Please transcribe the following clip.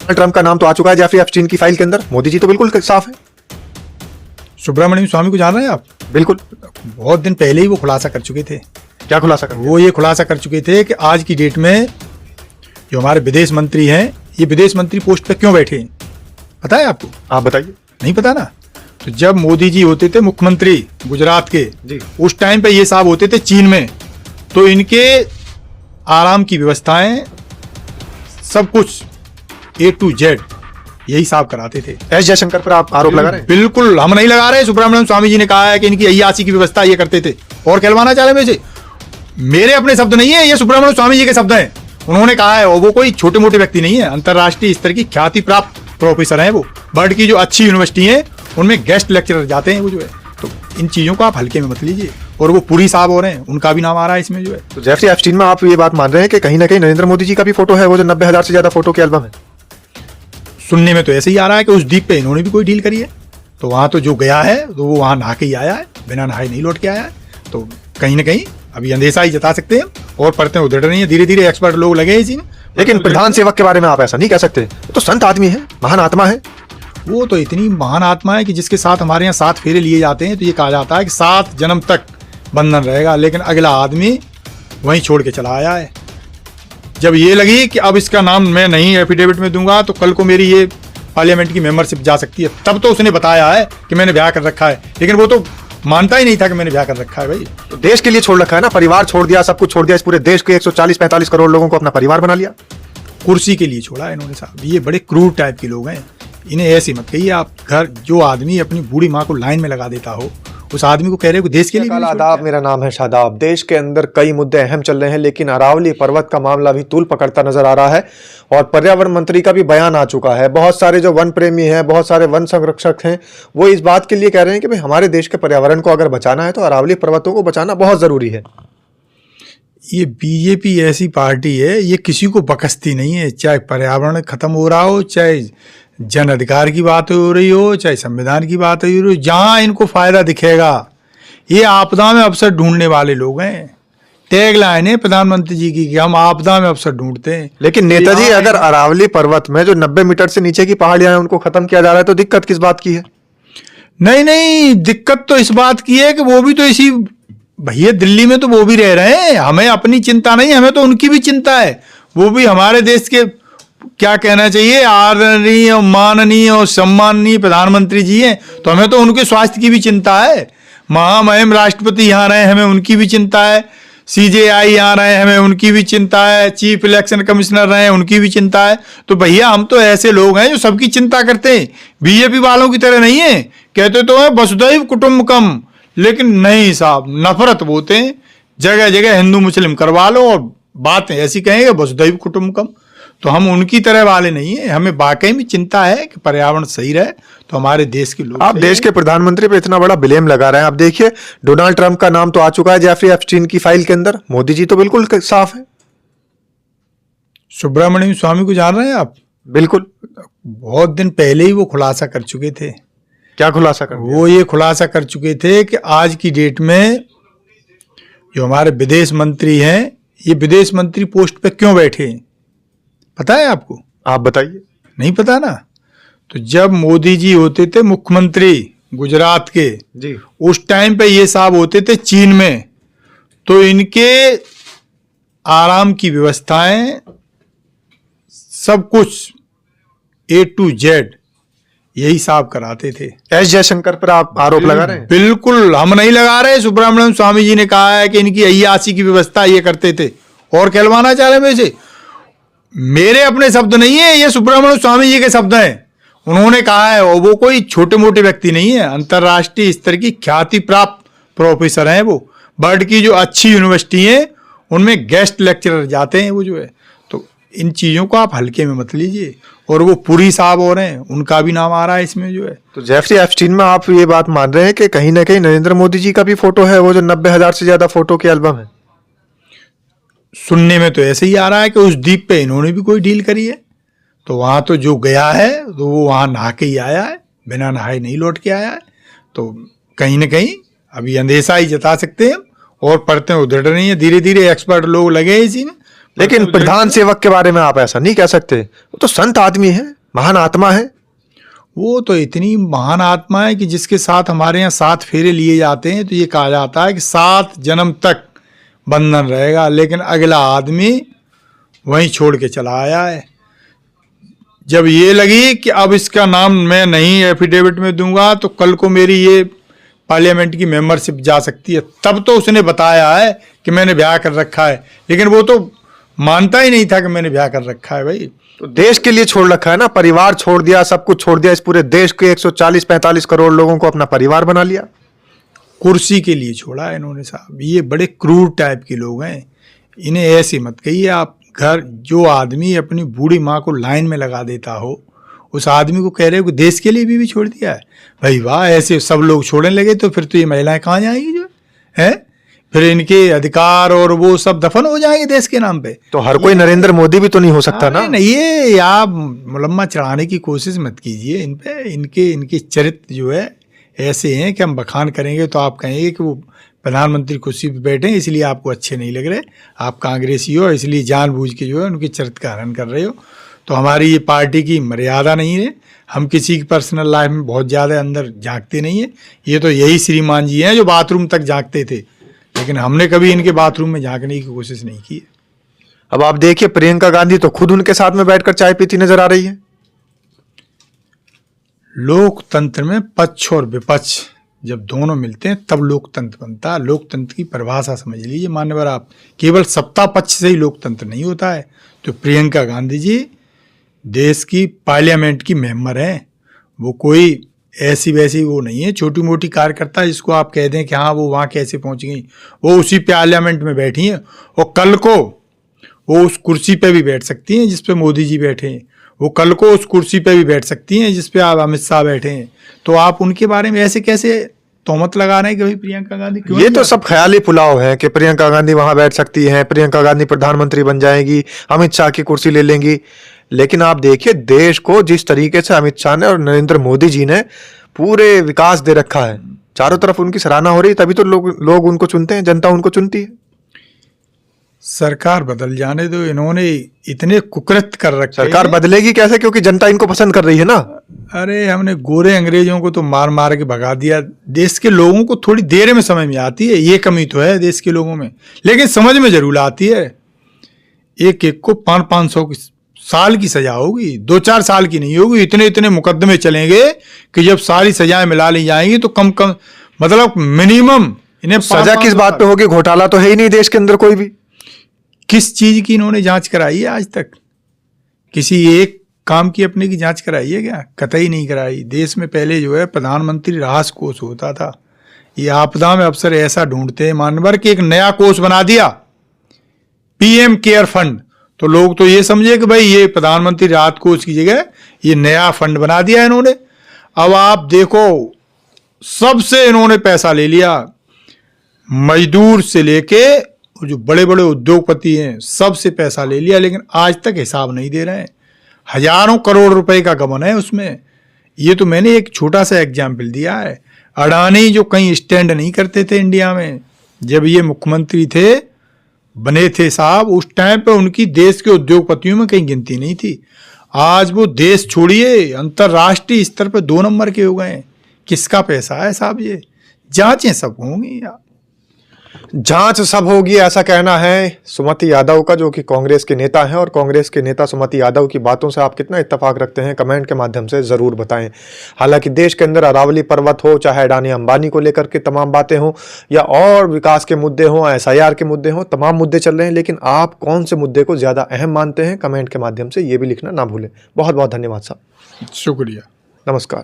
Trump का नाम तो आ चुका है जेफरी एप्स्टीन की फाइल के अंदर। मोदी जी तो बिल्कुल साफ है। सुब्रमण्यम स्वामी को जान रहे हैं आप? बिल्कुल, बहुत दिन पहले ही वो खुलासा कर चुके थे। क्या खुलासा कर? वो ये खुलासा कर चुके थे कि आज की डेट में जो हमारे विदेश मंत्री हैं, ये विदेश मंत्री पोस्ट पे क्यों बैठे हैं, पता है आपको? आप बताइए। नहीं पता ना? तो जब मोदी जी होते थे मुख्यमंत्री गुजरात के जी, उस टाइम पे ये साहब होते थे चीन में, तो इनके आराम की व्यवस्थाएं सब कुछ A to Z यही साहब कराते थे। एस जयशंकर पर आप आरोप लगा रहे हैं? बिल्कुल हम नहीं लगा रहे। सुब्रमण्यम स्वामी जी ने कहा है कि इनकी अय्यासी की व्यवस्था ये करते थे। और कहलवाना चाह रहे हैं मेरे अपने शब्द नहीं है, ये सुब्रमण्यम स्वामी जी के शब्द हैं। उन्होंने कहा है, वो कोई छोटे मोटे व्यक्ति नहीं है, अंतरराष्ट्रीय स्तर की ख्याति प्राप्त प्रोफेसर हैं। वो वर्ल्ड की जो अच्छी यूनिवर्सिटी है उनमें गेस्ट लेक्चरर जाते हैं वो जो है। तो इन चीजों को आप हल्के में मत लीजिए। और वो पुरी साहब हो रहे हैं, उनका भी नाम आ रहा है इसमें जो है। तो जेफरी एप्स्टीन में आप ये बात मान रहे हैं कि कहीं ना कहीं नरेंद्र मोदी जी का भी फोटो है, वो जो 90,000 से ज्यादा फोटो की एल्बम है? सुनने में तो ऐसे ही आ रहा है कि उस द्वीप पे इन्होंने भी कोई डील करी है। तो वहां तो जो गया है तो वो वहां नहा के ही आया है, बिना नहाए नहीं लौट के आया है। तो कहीं ना कहीं अभी अंदेशा ही जता सकते हैं और परतें उधड़ रही हैं। धीरे धीरे एक्सपर्ट लोग लगे इसी में। लेकिन प्रधान सेवक के बारे में आप ऐसा नहीं कह सकते। तो संत आदमी है, महान आत्मा है। वो तो इतनी महान आत्मा है कि जिसके साथ हमारे यहाँ 7 फेरे लिए जाते हैं तो ये कहा जाता है कि 7 जन्म तक बंधन रहेगा। लेकिन अगला आदमी वहीं छोड़ के चला आया है। जब ये लगी कि अब इसका नाम मैं नहीं एफिडेविट में दूंगा तो कल को मेरी ये पार्लियामेंट की मेंबरशिप जा सकती है, तब तो उसने बताया है कि मैंने ब्याह कर रखा है। लेकिन वो तो मानता ही नहीं था कि मैंने ब्याह कर रखा है। भाई तो देश के लिए छोड़ रखा है ना, परिवार छोड़ दिया, सब कुछ छोड़ दिया। इस पूरे देश के 140-45 करोड़ लोगों को अपना परिवार बना लिया। कुर्सी के लिए छोड़ा है इन्होंने साहब। ये बड़े क्रूर टाइप के लोग हैं। इन्हें ऐसे मत कहिए आप। घर जो आदमी अपनी बूढ़ी माँ को लाइन में लगा देता हो, उस आदमी को कह रहे हो देश के लिए। आदाब, मेरा नाम है शादाब। देश के अंदर कई मुद्दे अहम चल रहे हैं, लेकिन अरावली पर्वत का मामला भी तूल पकड़ता नजर आ रहा है। और पर्यावरण मंत्री का भी बयान आ चुका है। बहुत सारे जो वन प्रेमी हैं, बहुत सारे वन संरक्षक हैं, वो इस बात के लिए कह रहे हैं कि भाई हमारे देश के पर्यावरण को अगर बचाना है तो अरावली पर्वतों को बचाना बहुत जरूरी है। ये बीजेपी ऐसी पार्टी है, ये किसी को बकसती नहीं है। चाहे पर्यावरण खत्म हो रहा हो, चाहे जन अधिकार की बात हो रही हो, चाहे संविधान की बात हो रही हो, जहां इनको फायदा दिखेगा। ये आपदा में अवसर ढूंढने वाले लोग हैं। टैग लाइन है प्रधानमंत्री जी की कि हम आपदा में अवसर ढूंढते हैं। लेकिन नेताजी, अगर अरावली पर्वत में जो 90 मीटर से नीचे की पहाड़ियां हैं उनको खत्म किया जा रहा है तो दिक्कत किस बात की है? नहीं, दिक्कत तो इस बात की है कि वो भी तो इसी, भैया दिल्ली में तो वो भी रह रहे हैं। हमें अपनी चिंता नहीं, हमें तो उनकी भी चिंता है। वो भी हमारे देश के, क्या कहना चाहिए, आदरणीय, माननीय और सम्माननीय प्रधानमंत्री जी हैं। तो हमें तो उनके स्वास्थ्य की भी चिंता है। महामहिम राष्ट्रपति यहाँ रहे, हमें उनकी भी चिंता है। CJI यहाँ रहे, हमें उनकी भी चिंता है। चीफ इलेक्शन कमिश्नर रहे, उनकी भी चिंता है। तो भैया हम तो ऐसे लोग हैं जो सबकी चिंता करते हैं। बीजेपी वालों की तरह नहीं है। कहते तो है वसुधैव कुटुंबकम, लेकिन नहीं साहब, नफरत बोलते हैं। जगह जगह हिंदू मुस्लिम करवा लो और बातें ऐसी कहेंगे वसुधैव कुटुंबकम। तो हम उनकी तरह वाले नहीं है। हमें वाकई में चिंता है कि पर्यावरण सही रहे तो हमारे देश के लोग। आप देश के प्रधानमंत्री पे इतना बड़ा ब्लेम लगा रहे हैं। आप देखिए, डोनाल्ड ट्रंप का नाम तो आ चुका है जेफरी एप्स्टीन की फाइल के अंदर। मोदी जी तो बिल्कुल साफ है। सुब्रमण्यम स्वामी को जान रहे हैं आप? बिल्कुल, बहुत दिन पहले ही वो खुलासा कर चुके थे। क्या खुलासा कर? वो ये खुलासा कर चुके थे कि आज की डेट में जो हमारे विदेश मंत्री हैं, ये विदेश मंत्री पोस्ट पे क्यों बैठे हैं, पता है आपको? आप बताइए। नहीं पता ना? तो जब मोदी जी होते थे मुख्यमंत्री गुजरात के जी, उस टाइम पे ये साहब होते थे चीन में, तो इनके आराम की व्यवस्थाएं सब कुछ A to Z यही साहब कराते थे। एस जयशंकर पर आप आरोप लगा रहे हैं? बिल्कुल हम नहीं लगा रहे। सुब्रमण्यम स्वामी जी ने कहा है कि इनकी अय्यासी की व्यवस्था ये करते थे। और कहलवाना चाह रहे हैं मेरे अपने शब्द नहीं है, ये सुब्रमण्यम स्वामी जी के शब्द हैं। उन्होंने कहा है, वो कोई छोटे मोटे व्यक्ति नहीं है, अंतरराष्ट्रीय स्तर की ख्याति प्राप्त प्रोफेसर हैं। वो वर्ल्ड की जो अच्छी यूनिवर्सिटी है उनमें गेस्ट लेक्चरर जाते हैं वो जो है। तो इन चीजों को आप हल्के में मत लीजिए। और वो पुरी साहब हो रहे हैं, उनका भी नाम आ रहा है इसमें जो है। तो जेफरी एप्स्टीन में आप ये बात मान रहे हैं कि कहीं ना कहीं नरेंद्र मोदी जी का भी फोटो है, वो जो 90,000 से ज्यादा फोटो की एल्बम है? सुनने में तो ऐसे ही आ रहा है कि उस द्वीप पे इन्होंने भी कोई डील करी है। तो वहां तो जो गया है तो वो वहां नहा के ही आया है, बिना नहाए नहीं लौट के आया है। तो कहीं ना कहीं अभी अंदेशा ही जता सकते हैं और परतें उधड़ रही हैं। धीरे धीरे एक्सपर्ट लोग लगे इसी में। लेकिन प्रधान सेवक के बारे में आप ऐसा नहीं कह सकते, वो तो संत आदमी है, महान आत्मा है। वो तो इतनी महान आत्मा है कि जिसके साथ हमारे यहाँ 7 फेरे लिए जाते हैं तो ये कहा जाता है कि 7 जन्म तक बंधन रहेगा, लेकिन अगला आदमी वहीं छोड़ के चला आया है। जब ये लगी कि अब इसका नाम मैं नहीं एफिडेविट में दूंगा तो कल को मेरी ये पार्लियामेंट की मेंबरशिप जा सकती है, तब तो उसने बताया है कि मैंने ब्याह कर रखा है, लेकिन वो तो मानता ही नहीं था कि मैंने ब्याह कर रखा है। भाई तो देश के लिए छोड़ रखा है ना, परिवार छोड़ दिया, सब कुछ छोड़ दिया, इस पूरे देश के 140-45 करोड़ लोगों को अपना परिवार बना लिया। कुर्सी के लिए छोड़ा है इन्होंने साहब। ये बड़े क्रूर टाइप के लोग हैं, इन्हें ऐसे मत कहिए आप। घर जो आदमी अपनी बूढ़ी माँ को लाइन में लगा देता हो, उस आदमी को कह रहे हो कि देश के लिए भी छोड़ दिया है। भाई वाह, ऐसे सब लोग छोड़ने लगे तो फिर तो ये महिलाएं कहाँ जाएंगी जो है, फिर इनके अधिकार और वो सब दफन हो जाएंगे देश के नाम पे। तो हर कोई नरेंद्र मोदी भी तो नहीं हो सकता ना। नहीं, ये आप मुलम्मा चढ़ाने की कोशिश मत कीजिए इन पे। इनके चरित्र जो है ऐसे हैं कि हम बखान करेंगे तो आप कहेंगे कि वो प्रधानमंत्री कुर्सी पे बैठे हैं इसलिए आपको अच्छे नहीं लग रहे, आप कांग्रेसी हो इसलिए जानबूझ के जो है उनके चरित्र का हनन कर रहे हो। तो हमारी ये पार्टी की मर्यादा नहीं है, हम किसी की पर्सनल लाइफ में बहुत ज़्यादा अंदर झांकते नहीं है। ये तो यही श्रीमान जी हैं जो बाथरूम तक झांकते थे, लेकिन हमने कभी इनके बाथरूम में झांकने की कोशिश नहीं की। अब आप देखिए, प्रियंका गांधी तो खुद उनके साथ में बैठकर चाय पीती नजर आ रही है। लोकतंत्र में पक्ष और विपक्ष जब दोनों मिलते हैं तब लोकतंत्र बनता है। लोकतंत्र की परिभाषा समझ लीजिए मान्यवर आप, केवल सत्ता पक्ष से ही लोकतंत्र नहीं होता है। तो प्रियंका गांधी जी देश की पार्लियामेंट की मेंबर हैं, वो कोई ऐसी वैसी वो नहीं है छोटी मोटी कार्यकर्ता जिसको आप कह दें कि हाँ वो वहाँ कैसे पहुँच गई। वो उसी पार्लियामेंट में बैठी हैं और कल को वो उस कुर्सी पे भी बैठ सकती हैं जिस पे मोदी जी बैठे हैं, वो कल को उस कुर्सी पे भी बैठ सकती हैं जिस पे आप अमित शाह बैठे हैं। तो आप उनके बारे में ऐसे कैसे तोहमत लगा रहे हैं कि भाई प्रियंका गांधी क्यों? ये तो सब ख्याली पुलाव है कि प्रियंका गांधी वहां बैठ सकती हैं, प्रियंका गांधी प्रधानमंत्री बन जाएगी, अमित शाह की कुर्सी ले लेंगी। लेकिन आप देखिए देश को जिस तरीके से अमित शाह ने और नरेंद्र मोदी जी ने पूरे विकास दे रखा है, चारों तरफ उनकी सराहना हो रही है, तभी तो लोग उनको चुनते हैं, जनता उनको चुनती है। सरकार बदल जाने दो, इन्होंने इतने कुकृत कर रखे। सरकार बदलेगी कैसे, क्योंकि जनता इनको पसंद कर रही है ना। अरे हमने गोरे अंग्रेजों को तो मार मार के भगा दिया, देश के लोगों को थोड़ी देर में समझ में आती है, ये कमी तो है देश के लोगों में, लेकिन समझ में जरूर आती है। एक एक को 500 साल की सजा होगी, 2-4 साल की नहीं होगी। इतने इतने मुकदमे चलेंगे कि जब सारी सजाएं मिला ली जाएंगी तो कम मतलब मिनिमम इन्हें सजा किस बात पे होगी? घोटाला तो है ही नहीं देश के अंदर कोई भी। किस चीज की इन्होंने जांच कराई है आज तक? किसी एक काम की अपने की जांच कराई है क्या? कतई नहीं कराई। देश में पहले जो है प्रधानमंत्री राहत कोष होता था, ये आपदा में अफसर ऐसा ढूंढते हैं मानवर कि एक नया कोष बना दिया पीएम केयर फंड, तो लोग तो ये समझे कि भाई ये प्रधानमंत्री राहत कोष की जगह ये नया फंड बना दिया इन्होंने। अब आप देखो सबसे इन्होंने पैसा ले लिया, मजदूर से लेके जो बड़े बड़े उद्योगपति हैं सबसे पैसा ले लिया, लेकिन आज तक हिसाब नहीं दे रहे हैं। हजारों करोड़ रुपए का गबन है उसमें। ये तो मैंने एक छोटा सा एग्जाम्पल दिया है। अडानी जो कहीं स्टैंड नहीं करते थे इंडिया में, जब ये मुख्यमंत्री थे बने थे साहब, उस टाइम पे उनकी देश के उद्योगपतियों में कहीं गिनती नहीं थी। आज वो देश छोड़िए अंतर्राष्ट्रीय स्तर पे 2 नंबर के हो गए हैं। किसका पैसा है साहब? ये जांचें सब होंगी यार, जांच सब होगी, ऐसा कहना है सुमति यादव का, जो कि कांग्रेस के नेता हैं। और कांग्रेस के नेता सुमति यादव की बातों से आप कितना इत्तेफाक रखते हैं, कमेंट के माध्यम से जरूर बताएं। हालांकि देश के अंदर अरावली पर्वत हो, चाहे अडानी अंबानी को लेकर के तमाम बातें हों, या और विकास के मुद्दे हों, SIR के मुद्दे हों, तमाम मुद्दे चल रहे हैं, लेकिन आप कौन से मुद्दे को ज्यादा अहम मानते हैं, कमेंट के माध्यम से ये भी लिखना ना भूलें। बहुत बहुत धन्यवाद साहब। शुक्रिया, नमस्कार।